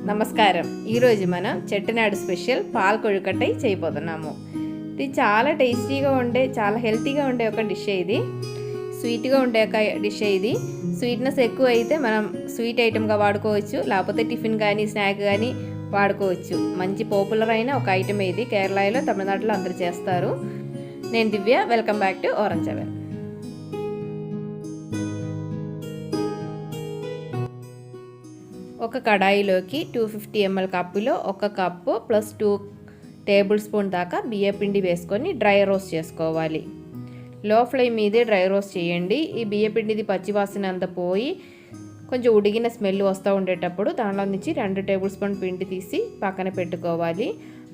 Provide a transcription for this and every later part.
నమస్కారం. ఈరోజు మనం చెట్టినాడు స్పెషల్ పాల్ కొഴുకట్టై చేయబోతున్నాము. ఇది చాలా టేస్టీగా ఉండే, చాలా హెల్తీగా ఉండే ఒక డిష్. ఇది స్వీట్గా ఉండే ఒక డిష్. ఇది స్వీట్నెస్ ఎక్కువ అయితే మనం స్వీట్ ఐటెంగా వాడుకోవచ్చు, లేకపోతే టిఫిన్ కానీ స్నాక్ కానీ వాడుకోవచ్చు. మంచి పాపులర్ అయిన ఒక ఐటెం ఇది. కేరళలో, తమిళనాడులో అందరూ చేస్తారు. నేను Divya. Welcome back to orange oven. ఒక కడాయిలోకి 250 ml కప్పులో 1 కప్పు ప్లస్ 2 టేబుల్ స్పూన్ దాకా బియ్యపిండి వేసుకొని డ్రై రోస్ట్ చేసుకోవాలి. లో ఫ్లేమ్ మీదే డ్రై రోస్ట్ చేయండి. ఈ బియ్యపిండిది పచ్చివాసన అంతా పోయి కొంచెం ఉడిగిన స్మెల్ వస్తూ ఉండేటప్పుడు దానిలో నుంచి 2 టేబుల్ స్పూన్ పిండి తీసి పక్కన పెట్టుకోవాలి.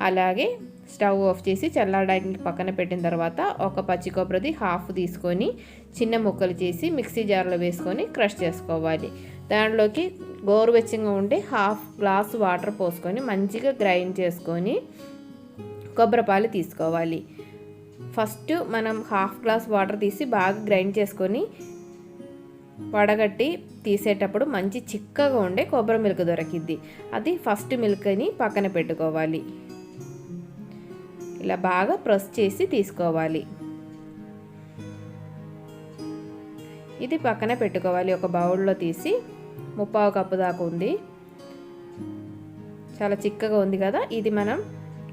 అలాగే స్టవ్ ఆఫ్ చేసి చల్లారడానికి పక్కన పెట్టిన తర్వాత ఒక పచ్చి కొబ్బరిది హాఫ్ తీసుకొని చిన్న ముక్కలు చేసి మిక్సీ జార్లో వేసుకొని క్రష్ చేసుకోవాలి. దాంట్లోకి గోరువెచ్చగా ఉండే హాఫ్ గ్లాస్ వాటర్ పోసుకొని మంచిగా గ్రైండ్ చేసుకొని కొబ్బరిపాలు తీసుకోవాలి. ఫస్ట్ మనం హాఫ్ గ్లాస్ వాటర్ తీసి బాగా గ్రైండ్ చేసుకొని వడగట్టి తీసేటప్పుడు మంచి చిక్కగా ఉండే కొబ్బరి మిల్క్ దొరికిద్ది. అది ఫస్ట్ మిల్క్ అని పక్కన పెట్టుకోవాలి. ఇలా బాగా ప్రెస్ చేసి తీసుకోవాలి. ఇది పక్కన పెట్టుకోవాలి. ఒక బౌల్లో తీసి 3/4 కప్పు దాకా ఉంది. చాలా చిక్కగా ఉంది కదా, ఇది మనం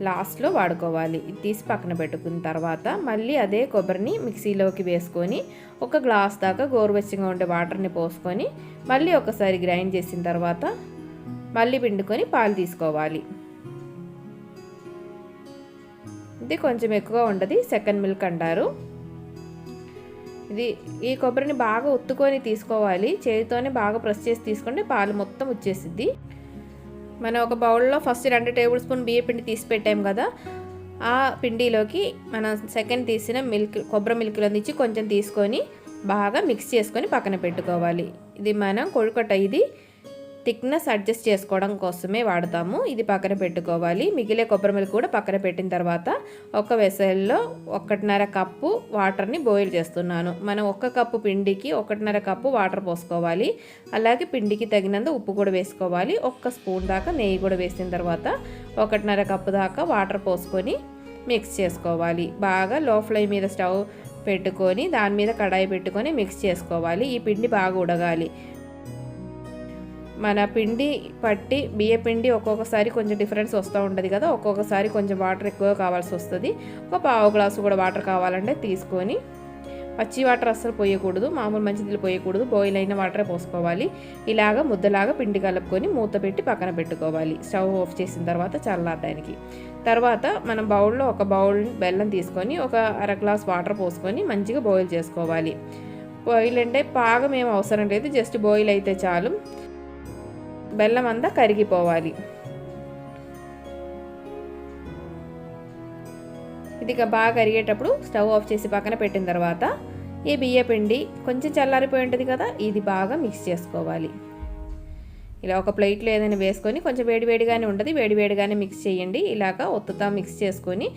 లాస్ట్లో వాడుకోవాలి. ఇది తీసి పక్కన పెట్టుకున్న తర్వాత మళ్ళీ అదే కొబ్బరిని మిక్సీలోకి వేసుకొని 1 గ్లాస్ దాకా గోరువెచ్చగా ఉండే వాటర్ని పోసుకొని మళ్ళీ ఒకసారి గ్రైండ్ చేసిన తర్వాత మళ్ళీ పిండుకొని పాలు తీసుకోవాలి. ఇది కొంచెం ఎక్కువ ఉండదు, సెకండ్ మిల్క్ అంటారు. ఈ కొబ్బరిని బాగా ఉత్తుకొని తీసుకోవాలి. చేతితోనే బాగా ప్రెస్ చేసి తీసుకుంటే పాలు మొత్తం వచ్చేసిద్ది. మనం ఒక బౌల్లో ఫస్ట్ 2 టేబుల్ స్పూన్ బియ్య పిండి తీసి పెట్టాం కదా, ఆ పిండిలోకి మనం సెకండ్ తీసిన కొబ్బరి మిల్క్లో నుంచి కొంచెం తీసుకొని బాగా మిక్స్ చేసుకొని పక్కన పెట్టుకోవాలి. ఇది మనం కొഴുకట్టై, ఇది థిక్నెస్ అడ్జస్ట్ చేసుకోవడం కోసమే వాడతాము. ఇది పక్కన పెట్టుకోవాలి. మిగిలే కొబ్బరి మిల్క్ కూడా పక్కన పెట్టిన తర్వాత ఒక వెసల్లో 1.5 కప్పు వాటర్ని బాయిల్ చేస్తున్నాను. మనం 1 కప్పు పిండికి 1.5 కప్పు వాటర్ పోసుకోవాలి. అలాగే పిండికి తగినంత ఉప్పు కూడా వేసుకోవాలి. 1 స్పూన్ దాకా నెయ్యి కూడా వేసిన తర్వాత 1.5 కప్పు దాకా వాటర్ పోసుకొని మిక్స్ చేసుకోవాలి. బాగా లో ఫ్లేమ్ మీద స్టవ్ పెట్టుకొని దాని మీద కడాయి పెట్టుకొని మిక్స్ చేసుకోవాలి. ఈ పిండి బాగా ఉడగాలి. మన పిండి పట్టి బియ్య పిండి ఒక్కొక్కసారి కొంచెం డిఫరెన్స్ వస్తూ ఉంటుంది కదా, ఒక్కొక్కసారి కొంచెం వాటర్ ఎక్కువ కావాల్సి వస్తుంది. ఒక 1/2 గ్లాసు కూడా వాటర్ కావాలంటే తీసుకొని, పచ్చి వాటర్ అస్సలు పోయకూడదు, మామూలు మంచినీళ్ళు పోయకూడదు, బాయిల్ అయిన వాటరే పోసుకోవాలి. ఇలాగ ముద్దలాగా పిండి కలుపుకొని మూత పెట్టి పక్కన పెట్టుకోవాలి. స్టవ్ ఆఫ్ చేసిన తర్వాత చల్లారడానికి. తర్వాత మనం బౌల్లో ఒక బౌల్ బెల్లం తీసుకొని 1/2 గ్లాస్ వాటర్ పోసుకొని మంచిగా బాయిల్ చేసుకోవాలి. బాయిల్ అంటే పాగం ఏం అవసరం లేదు, జస్ట్ బాయిల్ అయితే చాలు. బెల్లం అంతా కరిగిపోవాలి. ఇది బాగా కరిగేటప్పుడు స్టవ్ ఆఫ్ చేసి పక్కన పెట్టిన తర్వాత ఈ బియ్య పిండి కొంచెం చల్లారిపోయి ఉంటుంది కదా, ఇది బాగా మిక్స్ చేసుకోవాలి. ఇలా ఒక ప్లేట్లో ఏదైనా వేసుకొని కొంచెం వేడివేడిగానే ఉంటుంది, వేడివేడిగానే మిక్స్ చేయండి. ఇలాగ ఒత్తుతా మిక్స్ చేసుకొని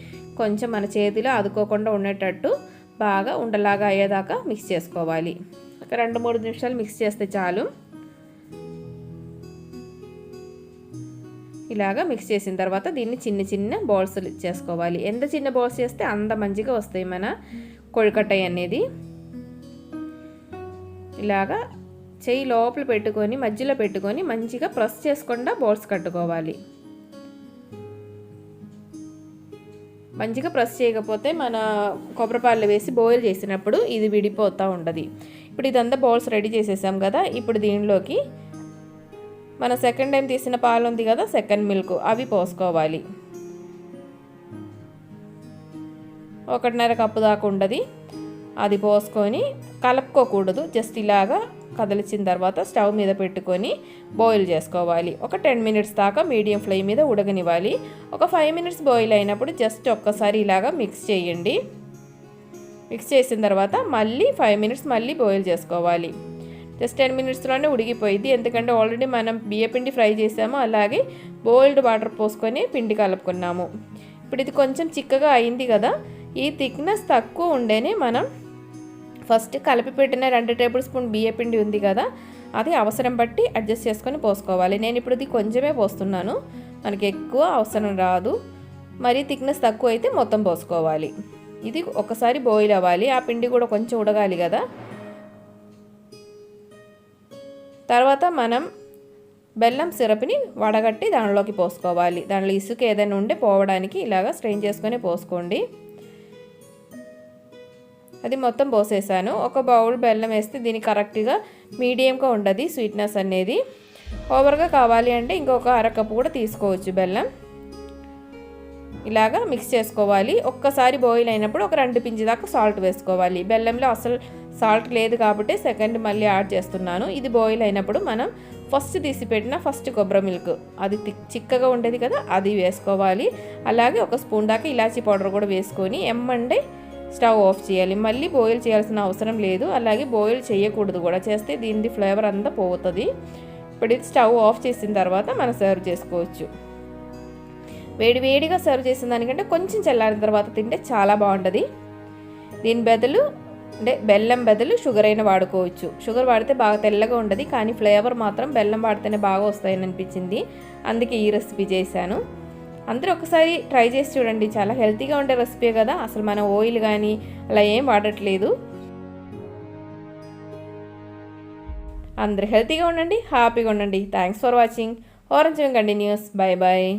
కొంచెం మన చేతిలో అదుకోకుండా ఉండేటట్టు బాగా ఉండలాగా అయ్యేదాకా మిక్స్ చేసుకోవాలి. ఒక 2-3 నిమిషాలు మిక్స్ చేస్తే చాలు. ఇలాగా మిక్స్ చేసిన తర్వాత దీన్ని చిన్న చిన్న బౌల్స్ చేసుకోవాలి. ఎంత చిన్న బౌల్స్ చేస్తే అంత మంచిగా వస్తాయి మన కొഴുకట్టై అనేది. ఇలాగా చెయ్యి లోపల పెట్టుకొని మధ్యలో పెట్టుకొని మంచిగా ప్రెస్ చేసుకుండా బౌల్స్ కట్టుకోవాలి. మంచిగా ప్రెస్ చేయకపోతే మన కొబ్బరిపాలు వేసి బాయిల్ చేసినప్పుడు ఇది విడిపోతూ ఉంటుంది. ఇప్పుడు ఇదంతా బౌల్స్ రెడీ చేసేసాం కదా, ఇప్పుడు దీనిలోకి మన సెకండ్ టైం తీసిన పాలు ఉంది కదా, సెకండ్ మిల్క్, అవి పోసుకోవాలి. 1.5 కప్పు దాకా ఉండదు. అది పోసుకొని కలుపుకోకూడదు, జస్ట్ ఇలాగా కదిలించిన తర్వాత స్టవ్ మీద పెట్టుకొని బాయిల్ చేసుకోవాలి. ఒక 10 మినిట్స్ దాకా మీడియం ఫ్లేమ్ మీద ఉడకనివ్వాలి. ఒక 5 మినిట్స్ బాయిల్ అయినప్పుడు జస్ట్ ఒక్కసారి ఇలాగా మిక్స్ చేయండి. మిక్స్ చేసిన తర్వాత మళ్ళీ 5 మినిట్స్ మళ్ళీ బాయిల్ చేసుకోవాలి. జస్ట్ 10 మినిట్స్లోనే ఉడికిపోయింది, ఎందుకంటే ఆల్రెడీ మనం బియ్యపిండి ఫ్రై చేసాము, అలాగే బాయిల్డ్ వాటర్ పోసుకొని పిండి కలుపుకున్నాము. ఇప్పుడు ఇది కొంచెం చిక్కగా అయింది కదా, ఈ థిక్నెస్ తక్కువ ఉండేనే మనం ఫస్ట్ కలిపి పెట్టిన 2 టేబుల్ స్పూన్ బియ్య పిండి ఉంది కదా, అది అవసరం బట్టి అడ్జస్ట్ చేసుకొని పోసుకోవాలి. నేను ఇప్పుడు ఇది కొంచెమే పోస్తున్నాను, మనకి ఎక్కువ అవసరం రాదు. మరి థిక్నెస్ తక్కువ అయితే మొత్తం పోసుకోవాలి. ఇది ఒకసారి బాయిల్ అవ్వాలి, ఆ పిండి కూడా కొంచెం ఉడగాలి కదా. తర్వాత మనం బెల్లం సిరప్ని వడగట్టి దానిలోకి పోసుకోవాలి. దానిలో ఇసుక ఏదైనా ఉంటే పోవడానికి ఇలాగ స్ట్రెయిన్ చేసుకొని పోసుకోండి. అది మొత్తం పోసేసాను. ఒక బౌల్ బెల్లం వేస్తే దీనికి కరెక్ట్గా మీడియంగా ఉండదు స్వీట్నెస్ అనేది. ఓవర్గా కావాలి అంటే ఇంకొక అరకప్పు కూడా తీసుకోవచ్చు బెల్లం. ఇలాగా మిక్స్ చేసుకోవాలి. ఒక్కసారి బాయిల్ అయినప్పుడు ఒక 2 పించి దాకా సాల్ట్ వేసుకోవాలి. బెల్లంలో అసలు సాల్ట్ లేదు కాబట్టి సెకండ్ మళ్ళీ యాడ్ చేస్తున్నాను. ఇది బాయిల్ అయినప్పుడు మనం ఫస్ట్ తీసి పెట్టిన కొబ్బరి మిల్క్, అది చిక్కగా ఉండేది కదా, అది వేసుకోవాలి. అలాగే ఒక స్పూన్ దాకా ఇలాచీ పౌడర్ కూడా వేసుకొని ఎమ్మండే స్టవ్ ఆఫ్ చేయాలి. మళ్ళీ బాయిల్ చేయాల్సిన అవసరం లేదు, అలాగే బాయిల్ చేయకూడదు కూడా. చేస్తే దీని ఫ్లేవర్ అంతా పోతుంది. ఇప్పుడు ఇది స్టవ్ ఆఫ్ చేసిన తర్వాత మనం సర్వ్ చేసుకోవచ్చు. వేడివేడిగా సర్వ్ చేసిన దానికంటే కొంచెం చల్లారిన తర్వాత తింటే చాలా బాగుంటుంది. దీని బదులు అంటే బెల్లం బదులు షుగర్ అయినా వాడుకోవచ్చు. షుగర్ వాడితే బాగా తెల్లగా ఉండదు, కానీ ఫ్లేవర్ మాత్రం బెల్లం వాడితేనే బాగా వస్తాయని అనిపించింది, అందుకే ఈ రెసిపీ చేశాను. అందరూ ఒకసారి ట్రై చేసి చూడండి, చాలా హెల్తీగా ఉండే రెసిపీ కదా, అసలు మనం ఆయిల్ కానీ అలా ఏం వాడట్లేదు. అందరూ హెల్తీగా ఉండండి, హ్యాపీగా ఉండండి. Thanks for watching. Orange continues. Bye bye.